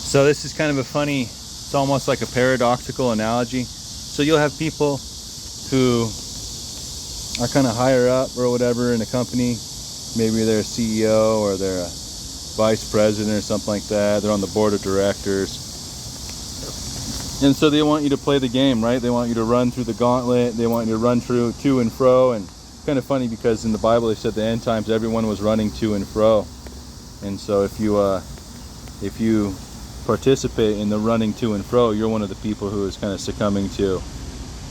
So this is kind of a funny, it's almost like a paradoxical analogy. So you'll have people who are kind of higher up or whatever in a company. Maybe they're a CEO or they're a vice president or something like that. They're on the board of directors. And so they want you to play the game, right? They want you to run through the gauntlet. They want you to run through to and fro. And it's kind of funny because in the Bible they said the end times everyone was running to and fro. And so if you participate in the running to and fro, you're one of the people who is kind of succumbing to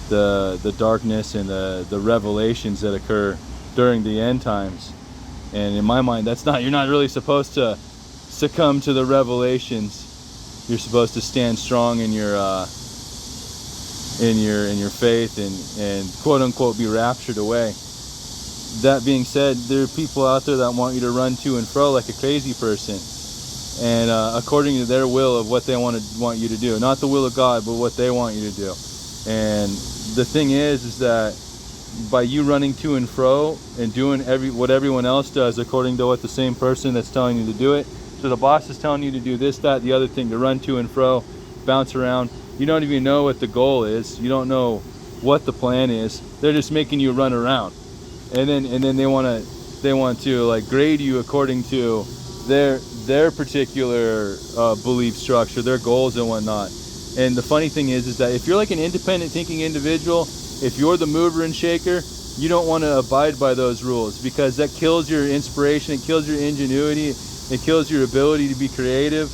the darkness and the revelations that occur during the end times. And in my mind, you're not really supposed to succumb to the revelations. You're supposed to stand strong in your faith and quote unquote be raptured away. That being said, there are people out there that want you to run to and fro like a crazy person, and according to their will of what they want you to do, not the will of God, but what they want you to do. And the thing is that by you running to and fro and doing what everyone else does according to what the same person that's telling you to do it, so the boss is telling you to do this, that, the other thing, to run to and fro, bounce around. You don't even know what the goal is. You don't know what the plan is. They're just making you run around, and then they want to like grade you according to their particular belief structure, their goals and whatnot. And the funny thing is that if you're like an independent thinking individual, if you're the mover and shaker, you don't want to abide by those rules, because that kills your inspiration, it kills your ingenuity, it kills your ability to be creative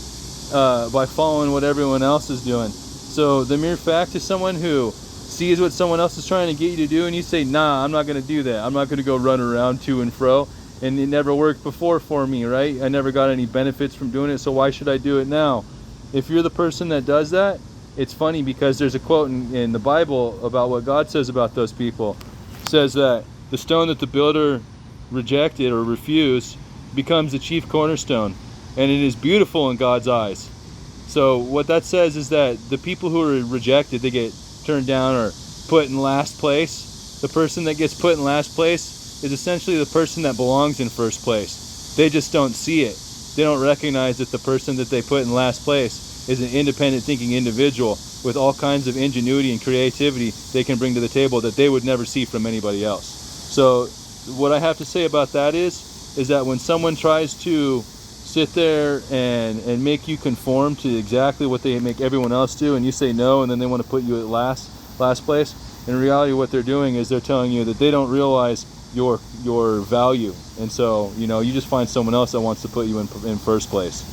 by following what everyone else is doing. So the mere fact is someone who sees what someone else is trying to get you to do and you say, nah, I'm not going to do that. I'm not going to go run around to and fro. And it never worked before for me, right? I never got any benefits from doing it, so why should I do it now? If you're the person that does that, it's funny because there's a quote in the Bible about what God says about those people. It says that the stone that the builder rejected or refused becomes the chief cornerstone, and it is beautiful in God's eyes. So what that says is that the people who are rejected, they get turned down or put in last place. The person that gets put in last place is essentially the person that belongs in first place. They just don't see it. They don't recognize that the person that they put in last place is an independent thinking individual with all kinds of ingenuity and creativity they can bring to the table that they would never see from anybody else. So what I have to say about that is that when someone tries to sit there and make you conform to exactly what they make everyone else do, and you say no, and then they want to put you at last place, in reality what they're doing is they're telling you that they don't realize your value. And so, you just find someone else that wants to put you in first place.